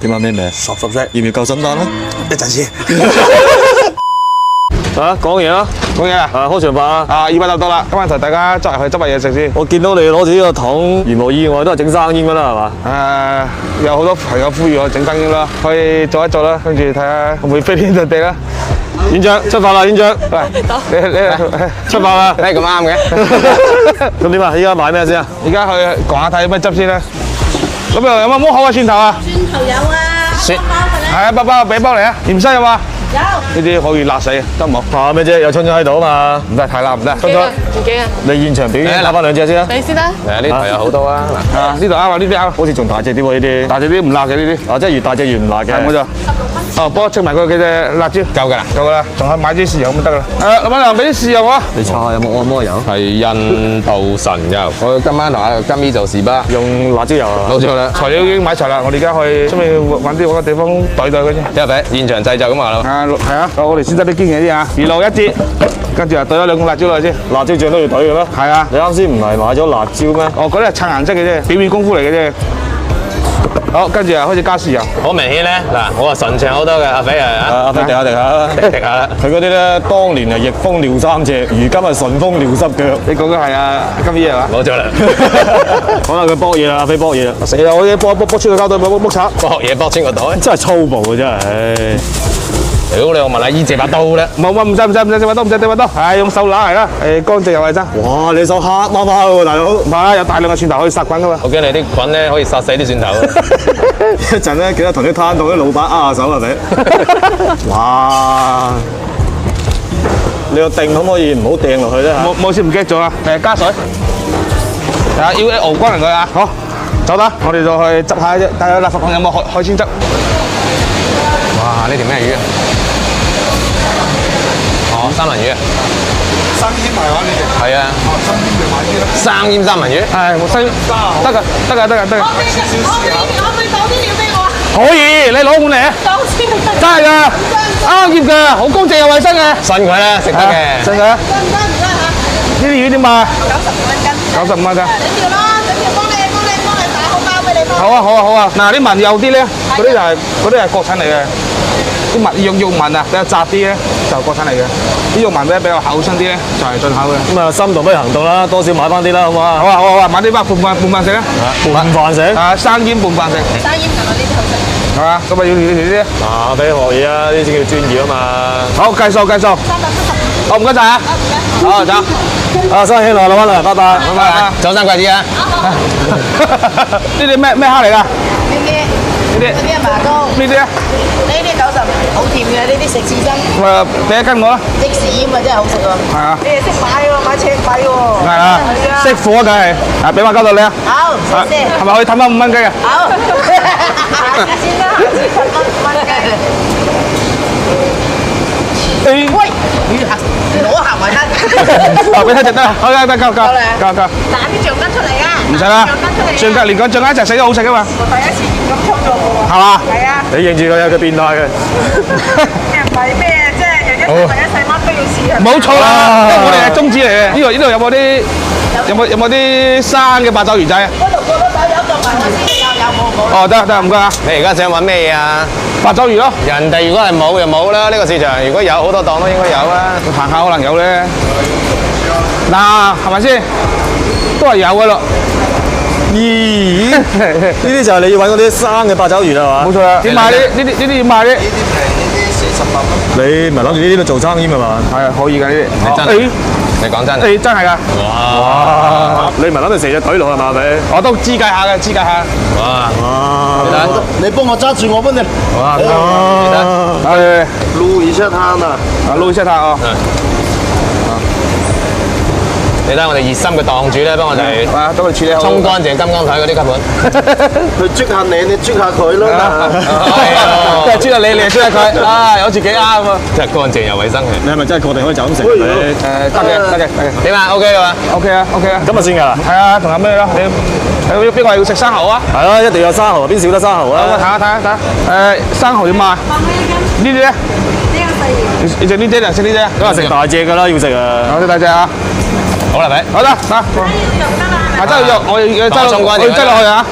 點啊？咩名？10隻，要唔要救生單咧？一陣先。啊，講嘢啦，講嘢啊！開場白啊！200就到啦，今晚同大家入去執下嘢食先。我見到你攞住呢個桶，如無意外都係整生醃㗎啦，係嘛？有好多朋友呼籲我整生醃啦，可以做一做啦，跟住睇下會唔會飛天遁地啦。院長出發啦，院長，喂，你出發啦！你係咁啱嘅。咁點啊？依家買咩先啊？而家去講下睇咩汁先啦。咁有冇摸好嘅蒜頭啊？蒜頭有啊，蒜係啊，包俾包嚟啊！芫茜有嘛？有。呢啲可以辣死，得唔好？怕咩啫？有春春喺度啊嘛。唔得，太辣唔得。唔驚啊！你現場表演打翻兩隻先啊！你先啦。呢度有好多啊。呢度啱啊，呢啲啱。好似仲大隻啲喎呢啲。大隻啲唔辣嘅呢啲。即係越大隻越唔辣嘅。係冇錯。幫我稱埋佢幾隻辣椒。夠㗎啦，夠㗎啦，仲可以買啲豉油咁得㗎啦。老闆娘俾啲豉油我。你搽下有冇按摩油？係印度神油。我今晚同阿金姨做事吧。用辣椒油啊？冇錯啦。材料已經買齊啦，我哋而家去出面揾個地方對佢先。一俾現場製作咁話啦。係啊，我哋先執啲堅嘢啲啊，魚露一節，跟住啊對咗2個辣椒落去先。辣椒醬都要懟嘅咩？係啊。你啱先唔係買咗辣椒咩？嗰啲係襯顏色嘅啫，表面功夫嚟嘅啫。好，跟住啊開始加豉油。好明顯咧，嗱，我係順暢好多嘅，阿肥阿飛滴下滴下，滴下啦。佢嗰啲咧，當年係逆風撩3隻，如今係順風撩濕腳。你講嘅係啊金姨係嘛？冇錯啦。講下佢搏嘢啦，阿飛搏嘢啦，死啦！我已經搏穿個膠袋，冇叉。搏嘢搏穿個袋。真係粗暴嘅真係。屌你！我問阿姨借把刀咧。冇，唔使借把刀，唔使借把刀，係用手揦嚟啦，乾淨又衞生。哇！你手黑麻麻喎，大佬。唔係有大量嘅蒜頭可以殺菌㗎嘛。我驚你啲菌咧可以殺死啲蒜頭。一陣咧，記得同啲攤檔啲老闆握下手係咪？哇！你個定可唔可以唔好掟落去咧？冇事唔記得咗啦，加水。係啊，要熬乾佢啊。好，走啦，我哋就去執下啫。睇下垃圾桶有冇海鮮汁。哇！呢條咩魚啊？哦，三文魚啊！生醃埋話你哋。係啊。哦，生醃就買啲啦。生醃三文魚。係，冇生得㗎。我俾倒啲料俾我啊！可以，你攞碗嚟啊！倒先得。真係㗎，啱醃㗎，好乾淨又衞生嘅。信佢啦，食得嘅。信佢啊！得唔得嚇？呢啲魚點賣95蚊斤。 ？95蚊㗎。整條啦，幫你打好包俾你包。好啊！嗱，啲紋幼啲咧，嗰啲係國產嚟嘅。啲肉紋啊，比較窄啲咧，就國產嚟嘅。啲肉紋咧比較厚身啲咧，就係進口嘅。咁啊，心動不如行動啦，多少買翻啲啦，好唔好啊？好啊，買啲包拌飯食啊！拌飯食。生醃拌飯食。生醃就攞呢啲好食。係嘛？咁啊要呢啲。嗱，俾你學嘢啊，呢啲先叫專業啊嘛。好，計數。 370。好，唔該晒啊！好，走。啊，生意興隆，老闆啦，拜拜。拜拜。走生貴啲啊！呢啲咩蝦嚟㗎？呢啲係麻膏。呢啲啊？呢啲90，好甜嘅呢啲食刺身。俾1斤我啦。即時醃啊，真係好食喎。係啊。你哋識買喎，買尺米喎。係啊，識貨梗係。俾埋交到你啊。好，謝謝。係咪可以氹翻5蚊雞啊？好。下次先啦，下次10蚊雞。喂，你攞行埋得。俾一隻得啦，好，得，夠。打啲橡筋出嚟啊！唔使啦，橡筋出嚟。橡筋連個橡筋一齊食都好食噶嘛，我第一次咁操作喎。係嘛？係啊。你認住佢有佢變態嘅。唔係咩啫，日日為一細蚊都要試啊。冇錯啦，因為我哋係宗旨嚟嘅。呢度有冇啲生嘅八爪魚仔啊？嗰度個都有做埋我先，有冇？哦，得，唔該啊。你而家想揾咩嘢啊？八爪魚咯，人哋如果係冇就冇啦，呢個市場如果有好多檔都應該有啦。行下可能有咧。嗱，係咪先？都係有嘅咯。咦？呢啲就係你要揾嗰啲生嘅八爪魚啦，係嘛？冇錯啦。點賣呢啲要賣啲？你唔係諗住呢啲都做生意係嘛？係啊，可以㗎呢啲。你真？你講真？誒，真係㗎。哇！你唔係諗住成隻隊落係嘛？咪？我都肢解下嘅，肢解下。哇！哇！你幫我揸住我幫你哇！擼一下它嘛。擼一下它哦。你睇我哋熱心嘅檔主咧，幫我哋都會處理好。沖乾淨金剛台嗰啲吸盤。佢捉下你捉下佢咯。即係專下你嚟專下佢，好似幾啱啊！真係乾淨又衞生嘅。你係咪真係確定可以就咁食？得嘅。點啊 ？OK 啦嘛 OK 啊。咁就先㗎啦。係啊，同阿咩咯？你邊個係要食生蠔啊？係咯，一定要有生蠔，邊少得生蠔我啊？睇下。生蠔點賣？呢啲咧？你食呢啲定食呢啲啊？咁啊食大隻㗎啦，要食啊！我食大隻啊！好啦，咪好得，真係肉，我要擠落去啊！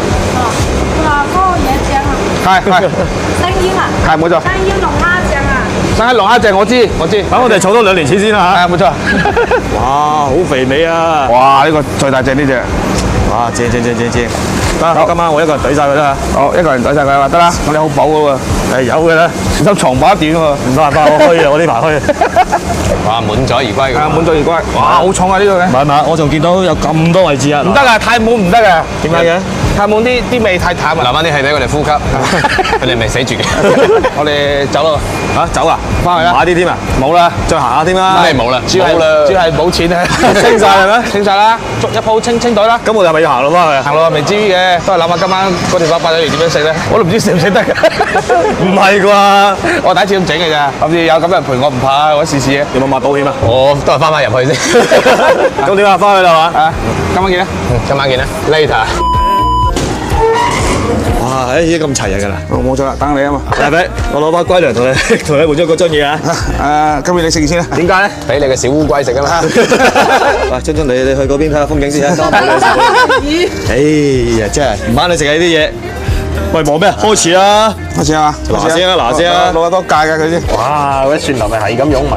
嗱，嗰個嘢正啊！係生腌啊，係冇錯。生腌龍蝦醬啊，生喺龍蝦醬我知。等我哋儲多2年錢先啦係冇錯。嚇。哇，好肥美啊！哇！呢個最大隻呢只。哇，正。得，今晚我一個人懟晒佢啦。好，一個人懟晒佢話得啦。我哋好飽嘅喎。有嘅啦，收藏飽一點喎。唔辦法，我虛啊，我呢排虛。哇，滿載而歸係啊，咁。滿載而歸。哇，好重啊呢個嘅。唔係，我仲見到有咁多位置啊。唔得㗎，太滿唔得㗎。點解嘅？太滿啲味太淡啊。留翻啲氣俾佢哋呼吸，佢哋未死住嘅。我哋走咯。嚇走啊！翻去啦。買啲添啊！冇啦。再行下添啦。咩冇啦？主要係冇錢啊。清晒係咩？清晒啦，捉一鋪清袋啦。咁我哋係咪要行路翻去啊？行路未至於嘅，都係諗下今晚嗰條八仔魚點樣食咧。我都唔知食唔食得㗎。唔係啩？我第一次咁整嘅咋，諗住有咁人陪我唔怕，我試試嘅。有冇買保險啊？我都係翻返入去先。咁點啊？翻去啦嘛？啊，今晚見啦。今晚見啦，later。哇！已經咁齊人㗎啦。冇錯啦，等你啊嘛。大肥，我攞包龜糧同你換咗嗰樽嘢啊！今日你食先啦。點解咧？俾你個小烏龜食啊嘛。喂，津津你去嗰邊睇下風景先啊！哎呀，真係唔啱你食啊呢啲嘢。喂，望咩？開始啦！開始啊！嗱先啊，嗱先啊！攞多戒㗎佢先。哇！嗰啲蒜頭咪係咁湧埋。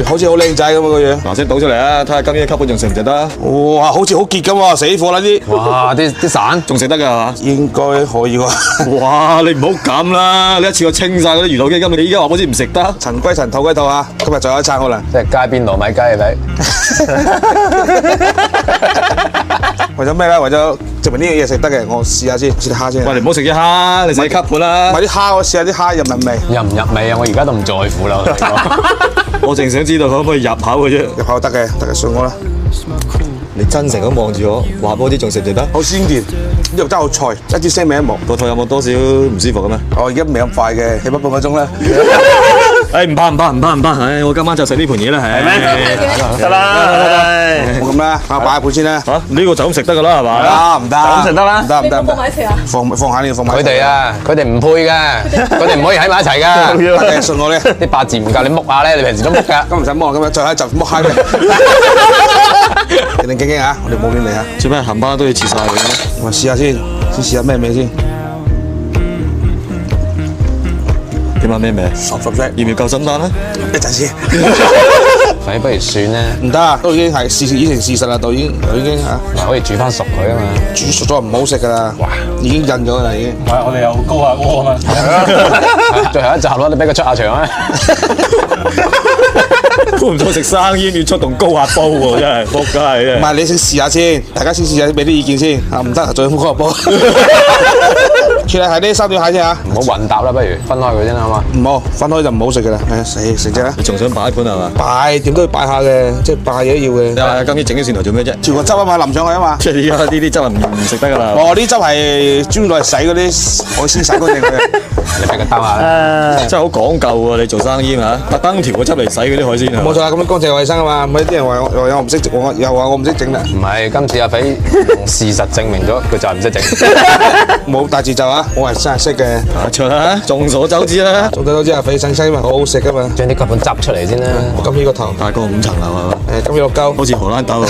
好似好靚仔咁個樣。嗱先倒出嚟啊！睇下今日吸盤仲食唔食得？哇，好似好結咁喎，死火啦啲。哇！啲散仲食得㗎係嘛？應該可以喎。哇！你唔好咁啦！你一次過清晒嗰啲魚肚基金，你依家話好似唔食得？塵歸塵，土歸土啊！今日仲有一餐可能。即係街邊糯米雞係咪？為咗咩咧？為咗證明呢樣嘢食得嘅，我試下先，試啲蝦先。喂，你唔好食啲蝦，你食啲吸盤啦。買啲蝦，我試下啲蝦入唔入味。入唔入味啊？我而家都唔在乎啦。我同你講我淨想知道佢可唔可以入口嘅啫。入口得嘅，信我啦。你真誠咁望住我，話俾我知仲食唔食得？好鮮甜，呢度真係好脆，一啲腥味都冇。個肚有冇多少唔舒服嘅咩？我而家未咁快嘅，起碼半個鐘啦。誒唔怕，唉，我今晚就食呢盤嘢啦，係咩？得啦，冇咁啦，擺下盤先啦。嚇呢個就咁食得㗎啦，係嘛？唔得，咁食得啦，唔得。你冇買食啊？放下呢，放埋。佢哋啊，佢哋唔配㗎，佢哋唔可以喺埋一齊㗎。得嘅，信我咧。啲八字唔夠你剝下咧，你平時都剝㗎。今日唔使剝，今日最後一集剝蝦嘅。定定驚驚啊！我哋冇亂嚟啊！做咩冚唪唥都要切晒佢咧？我試下先試下咩味先。點啊咩味？熟啫，要唔要夠心丹咧？一陣先。咪不如算啦，唔得啊，都已經係已成事實啦，都已經嚇嗱可以煮翻熟佢啊嘛。煮熟咗唔好食噶啦，已經印咗㗎啦已經。我哋有高下鍋啊嘛。最後一集咯，你俾佢出下場啊！估唔到食生煙要出動高壓煲喎，真係仆街唔啫！係你先試下先，大家先試下，俾啲意見先。啊唔得，再高下煲。處理係啲三條蟹先嚇，唔好混搭啦，不如分開佢先啦，好嘛？唔好分開就唔好食噶啦。係啊，食隻啦，你仲想擺盤係嘛？擺點都要擺下嘅，即係擺嘢都要嘅。啊，今日整啲蒜頭做咩啫？調個汁啊嘛，淋上去啊嘛。即係而家呢啲汁係唔食得㗎啦。我啲汁係專攞嚟洗嗰啲海鮮洗乾淨佢。你俾佢兜下啦。真係好講究喎！你做生意嘛，特登調個汁嚟洗嗰啲海鮮係嘛冇錯啦，咁樣乾淨衛生啊嘛。唔係啲人話我唔識整，我又話我唔識整啦。唔係，今次阿肥用事實證明咗佢就係唔識整。冇大節奏啊，我係真係識嘅。啊，錯啦，眾所周知啦。總之都知阿肥整西嘛，好好食噶嘛。將啲骨盤執出嚟先啦。今呢個頭，大過5層樓係嘛？今呢個鳩，好似荷蘭豆咁。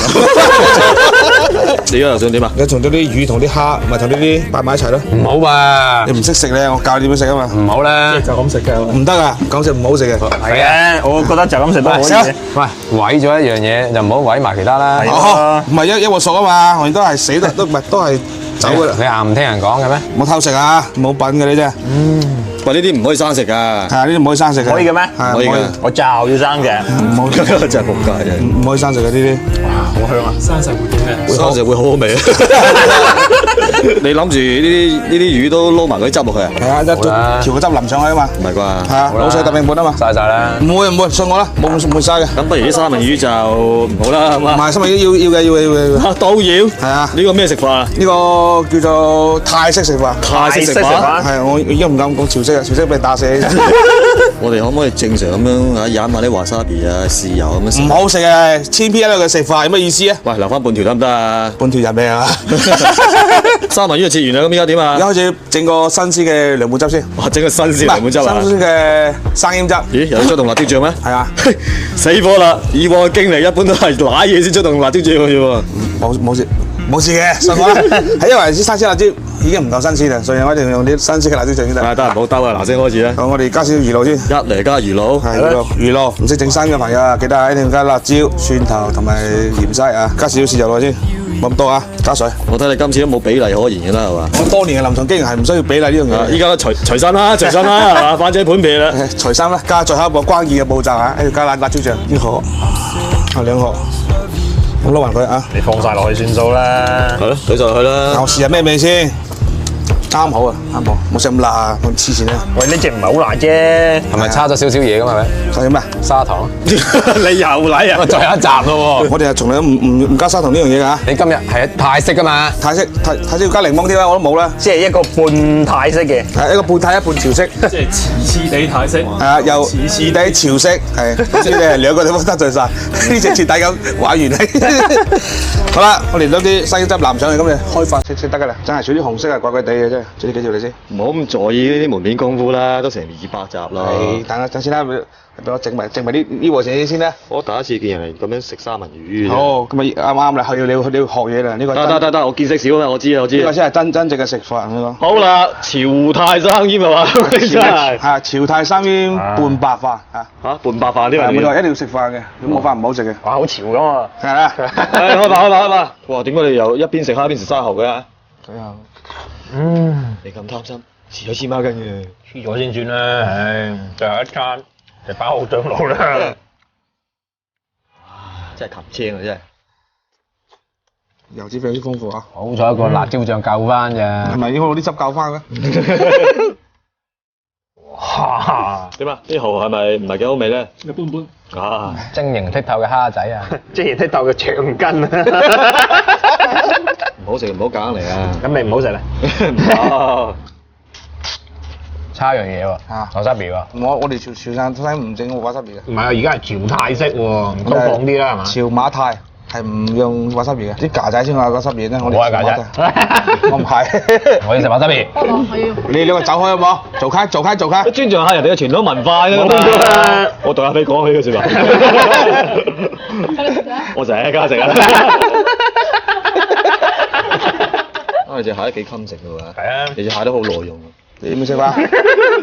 你而家又想點啊？你同咗啲魚同啲蝦，唔係同呢啲擺埋一齊咯。唔好吧？你唔識食咧，我教你點樣食啊嘛。唔好啦。就咁食嘅。唔得啊，咁食唔好食嘅。係嘅，我覺得就咁食都可以喂嘅。喂，毀咗一樣嘢就唔好毀埋其他啦。哦，唔係一鑊熟啊嘛，我哋都係死得都唔係都係走噶啦。你硬唔聽人講嘅咩？唔好偷食啊，冇品嘅你真係。喂，呢啲唔可以生食㗎。係啊，呢啲唔可以生食嘅。可以嘅咩？係可以㗎。我就要生嘅。唔好真係仆街啫！唔可以生食嘅呢啲。好香啊！生食會點嘅？生食會好好味。你諗住呢啲魚都撈埋嗰啲汁落去啊？係啊，一調個汁淋上去啊嘛。唔係啩？係啊，老細特命本啊嘛。嘥晒啦。唔會，信我啦，冇唔會嘥嘅。咁不如啲三文魚就唔好啦，係唔嘛？係，新聞要嘅。嚇都要？係啊，呢個咩食法啊？呢個叫做泰式食法。泰式食法。係，我已經唔敢講潮式啊，潮式俾你打死。我哋可唔可以正常咁樣啊，飲下啲華沙比啊、豉油咁樣食唔？好食嘅，千篇一律嘅食法有乜意思啊？喂，留翻半條得唔得啊？半條人命啊！三文魚就切完啦，咁依家點啊而？家開始整個新鮮嘅涼拌汁先。哇，整個新鮮涼拌汁啊！新鮮嘅生醃汁。咦，有出動辣椒醬咩？係啊，死火啦！以往嘅經歷一般都係揦嘢先出動辣椒醬嘅啫喎。冇冇事嘅，信我啦。係因為啲生鮮辣椒已經唔夠新鮮啦，所以我一定要用啲新鮮嘅辣椒醬先得。得唔好兜啊！嗱聲開始啦。好，我哋加少少魚露先。一嚟加魚露，係魚露，唔識整生嘅朋友啊，記得一定要加辣椒、蒜頭同埋芫茜啊，加少少豉油落去先，冇咁多啊，加水。我睇你今次都冇比例可言嘅啦，係嘛？我多年嘅臨床經驗係唔需要比例呢樣嘢。依家都隨身啦，係嘛？反正盤皮啦。除衫啦，加最後一步關鍵嘅步驟啊，一定要加辣椒醬，呢盒啊2盒，咁撈勻佢啊。你放晒落去算數啦。係咯，懟晒落去啦。我試下咩味先，啱好啊，啱好，冇食咁辣啊，咁黐線啊。喂，呢只唔係好辣啫。係咪差咗少少嘢咁係咪？係咩？砂糖，你又嚟啊！再有一集咯我哋係從來都唔加砂糖呢樣嘢㗎。你今日係泰式㗎嘛？泰式要加檸檬添啦，我都冇啦。即係一個半泰式嘅。係一個半泰一半潮式。即係似地泰式，係啊，又似底潮式，係，所以你係兩個地方得罪晒，呢隻徹底咁玩完你。好啦，我哋攞啲西汁淋上去，咁你開飯食得㗎啦。真係少啲紅色啊，怪怪地嘅真係。做呢幾條你先。唔好咁在意呢啲門面功夫啦，都成200集啦。係，等先啦，俾我整埋呢鑊嘢先啦。我第一次見人哋咁樣食三文魚。好，咁咪啱啱啦，你要學嘢啦，呢個得，我見識少啊，我知。呢個先係真正嘅食法呢個。好啦，潮泰生腌係嘛？真係係潮泰生腌拌白飯嚇。半白飯呢樣冇錯，嘢。一定要食飯嘅，冇飯唔好食嘅。哇，好潮㗎嘛！係啦。開飯！哇，點解你又一邊食蝦一邊食生蠔嘅？你咁貪心，遲咗黐孖筋嘅。黐咗先算啦，唉，最後一餐就包好張路啦。真係擒青啊！真係。油脂非常之豐富啊！好彩個辣椒醬救翻咋係。咪應該攞啲汁教翻嘅？哇！點啊？啲蠔係咪唔係幾好味咧？一般般。啊！晶瑩剔透嘅蝦仔啊！即係剔透嘅長筋啊！唔好食唔好揀嚟啊！咁你唔好食啦。差樣嘢喎，瓦沙比喎。我哋潮汕西唔整瓦沙比嘅。唔係啊，而家係潮泰式喎，唔通放啲啦係嘛？潮馬泰係唔用瓦沙比嘅，啲架仔先話瓦沙比啫。我我係架仔，我唔係。我要食瓦沙比。你兩個走開好冇？做開。尊重下人哋嘅傳統文化啫嘛。我同阿飛講起嘅説話。我成日喺家食啊。啊！你隻蟹都幾襟食嘅喎。係啊，你隻蟹都好耐用。你有冇食飯？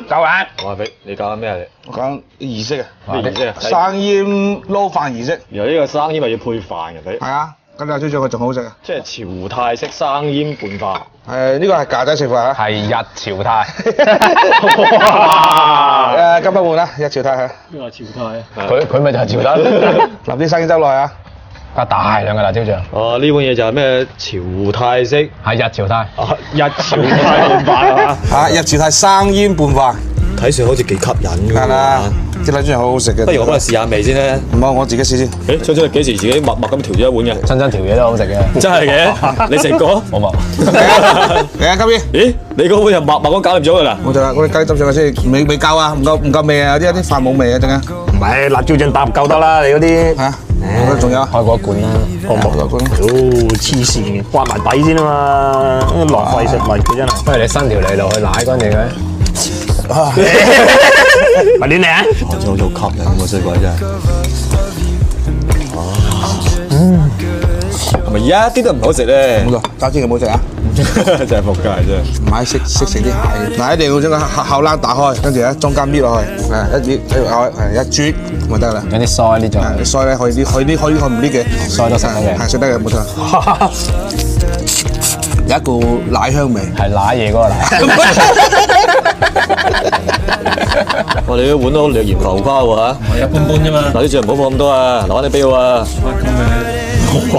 走啊！我話俾你教緊咩啊？我講儀式啊，咩儀式啊？生腌撈飯儀式。原來呢個生腌係要配飯嘅，俾係啊，咁辣椒醬佢仲好食啊。即係潮泰式生腌拌飯。呢個係架仔食法啊。係日潮泰。金不換啦，日潮泰係。邊個潮泰啊？佢咪就係潮泰。淋啲生腌汁落去啊。加大量嘅辣椒醬。哦，呢碗嘢就係咩潮泰式？係日潮泰。日潮泰拌飯係嘛？日潮泰生腌拌飯。睇上好似幾吸引㗎係啦，啲辣椒醬好好食嘅。不如我幫你試下味先咧。唔好，我自己試先。誒，昌昌你幾時自己默默咁調咗一碗嘅？親條嘢都好食嘅。真係嘅，你食過？我冇。嚟啊，金邊。咦，你嗰碗就默默咁搞掂咗㗎啦？冇錯啦，我哋加啲汁上去先，未夠啊，唔夠味啊，有啲飯冇味啊，陣間。唔係辣椒醬搭唔夠得啦，你嗰啲嚇，仲有開過一罐啦。開罐。哦黐線嘅，刮埋底先啊嘛，浪費食物佢真係。不如你伸條脷落去舐乾淨佢。咪亂嚟啊！真係好吸引喎，衰鬼真係。係咪一啲都唔好食咧？冇錯，炸煎嘅冇食啊！真係仆街真係。唔係識食啲蟹，嗱一定要將個後欄打開，跟住咧中間搣落去，一啜咪得啦。有啲腮呢種。腮咧可以唔搣嘅，腮都食得嘅。係食得嘅冇錯。有一股奶香味。係瀨嘢嗰個奶。我哋啲碗都略嫌浮誇喎嚇。一般般啫嘛。嗱啲醬唔好放咁多啊，留翻啲俾我啊。哇！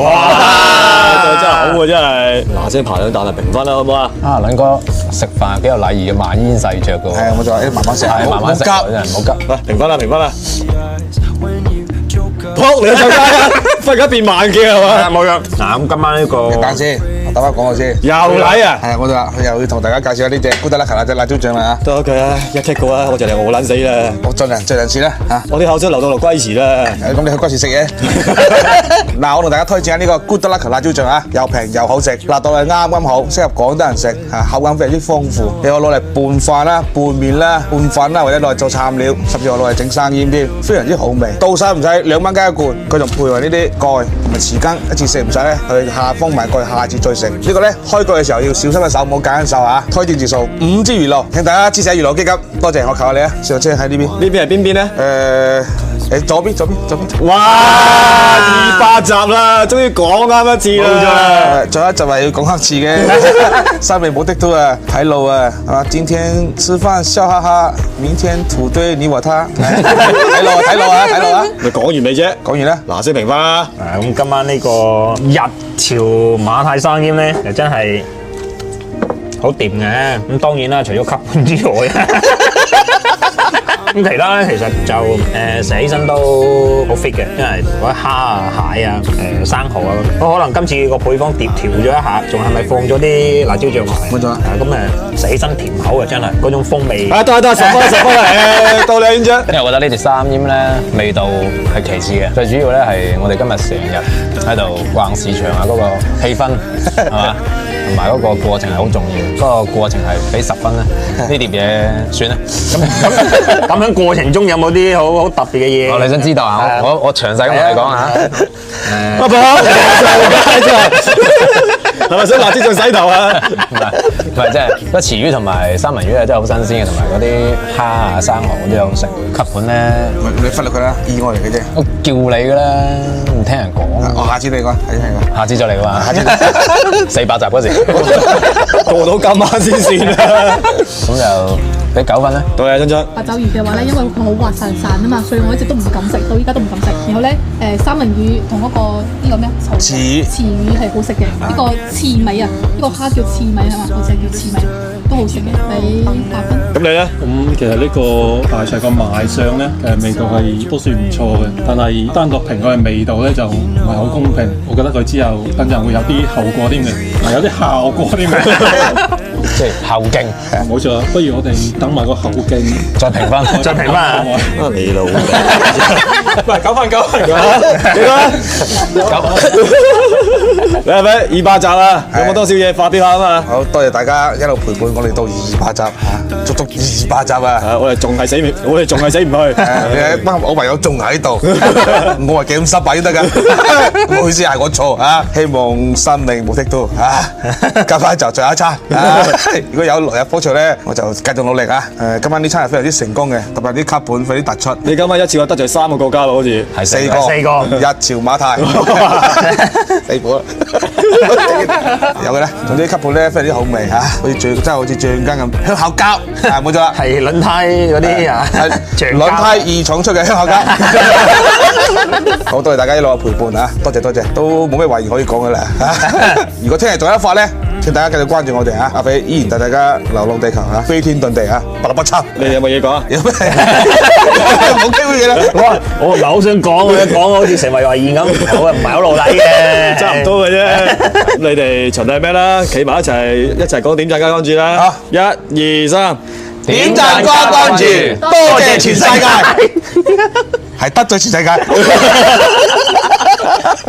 真係好喎，真係。嗱聲排兩啖嚟評分啦，好唔好啊？啊，撚哥食飯幾有禮儀嘅，慢煙細嚼嘅喎。係啊，冇錯，慢慢食，係慢慢食，真係唔好急。嚟評分啦，撲你個臭街啊！忽然間變慢嘅係嘛？冇樣。嗱咁今晚呢個等先。打翻廣告先。又嚟啊！係啊，我哋話又要同大家介紹下呢隻古德拉球辣隻辣椒醬啦啊！多佢啊，一剔過啊，我就嚟餓撚死啦！我盡量試啦嚇。我啲口水流到落龜池啦！咁你去嗰時食嘢。嗱，我同大家推薦下呢個 Good Luck 辣椒醬啊，又平又好食，辣到係啱啱好，適合廣東人食嚇，口感非常之豐富。你可攞嚟拌飯啦、拌麵啦、拌粉啦，或者攞嚟做杉料，甚至我攞嚟整生醃添，非常之好味。到手唔使2蚊雞一罐，佢仲配埋呢啲蓋同埋匙羹，一次食唔晒咧，佢下封埋蓋，下次再食。呢個咧開蓋嘅時候要小心隻手，唔好揀手啊！推薦字數5支娛樂，請大家支持下娛樂基金，多謝我求下你啊！上車喺呢邊，呢邊係邊邊咧？誒左邊。哇！200集啦，終於講啱一次啦！仲有一集係要講一次嘅，生命冇的都啊，睇路啊，係嘛？今天吃飯笑哈哈，明天土堆你和他，睇路啊！咪講完未啫？講完啦，嗱，先評分啦。咁今晚呢個日潮馬太生醃咧，就真係好掂嘅。咁當然啦，除咗吸盤之外咁其他咧其實就食起身都好 fit 嘅，因為嗰啲蝦啊、蟹啊、生蠔啊，可能今次個配方調咗一下，仲係咪放咗啲辣椒醬落嚟？冇錯啊。咁食起身甜口啊，真係嗰種風味。得10分啦，到你院長。因為我覺得呢隻三醃咧味道係其次嘅，最主要咧係我哋今日成日喺度逛市場啊，嗰個氣氛係嘛，同埋嗰個過程係好重要。嗰個過程係俾10分啦，呢碟嘢算啦。咁喺過程中有冇啲好特別嘅嘢？你想知道啊？我詳細咁同你講下。阿婆，係咪想辣椒醬洗頭啊？唔係，即係嗰池魚同埋三文魚係真係好新鮮嘅，同埋嗰啲蝦啊、生蠔我都有食。吸盤咧，你忽略佢啦，意外嚟嘅啫。我叫你㗎啦，唔聽人講。我下次你講，下次再嚟話，下次400集嗰時過到今晚先算啦。咁就俾9分啦。到你，珍珍。八爪魚嘅話咧，因為佢好滑潺潺啊嘛，所以我一直都唔敢食，到依家都唔敢食。然後咧，三文魚同嗰個呢個咩池魚係好食嘅，呢個刺米啊，呢個蝦叫刺米係嘛，好似叫刺米，都好食嘅，俾8分。咁你咧？咁其實呢個大腸個賣相咧，味道係都算唔錯嘅，但係單獨評佢嘅味道咧就唔係好公平。我覺得佢之後等陣會有啲後果添嘅，有啲效果添嘅。即係後勁，冇錯，不如我哋等埋個後勁再評分，再評分啊！你老味，喂，9分，幾多？你係咪200集啦？有冇多少嘢發表下啊嘛？好多謝大家一路陪伴我哋到200集嚇，足足200集啊！我哋仲係死唔去。你班我朋友仲喺度，我話幾咁失敗都得㗎，唔好意思係我錯啊！希望生命無敵都嚇，加翻就最後一餐。如果有來日方長咧，我就繼續努力啊！今晚呢餐係非常之成功嘅，特別啲卡盤非常之突出。你今晚一次過得罪3個國家咯，好似係4個，日朝馬泰，死火啦！有嘅咧，總之啲卡盤咧非常之好味嚇，真係好似醬羹咁香口膠，冇錯啦，係輪胎嗰啲啊，輪胎2廠出嘅香口膠。好多謝大家一路陪伴啊！多謝，都冇咩遺言可以講嘅啦。如果聽日仲有一發咧，請大家繼續關注我哋啊！阿肥依然帶大家流浪地球啊，飛天遁地啊，不落不差。你哋有冇嘢講啊？有咩？冇機會嘅啦。我唔係好想講嘅，講好似成為遺言咁，我唔係好老禮嘅，差唔多嘅啫。咁你哋循例咩啦？企埋一齊講點讚加關注啦！好1、2、3，點讚加關注，多謝全世界，係得罪全世界。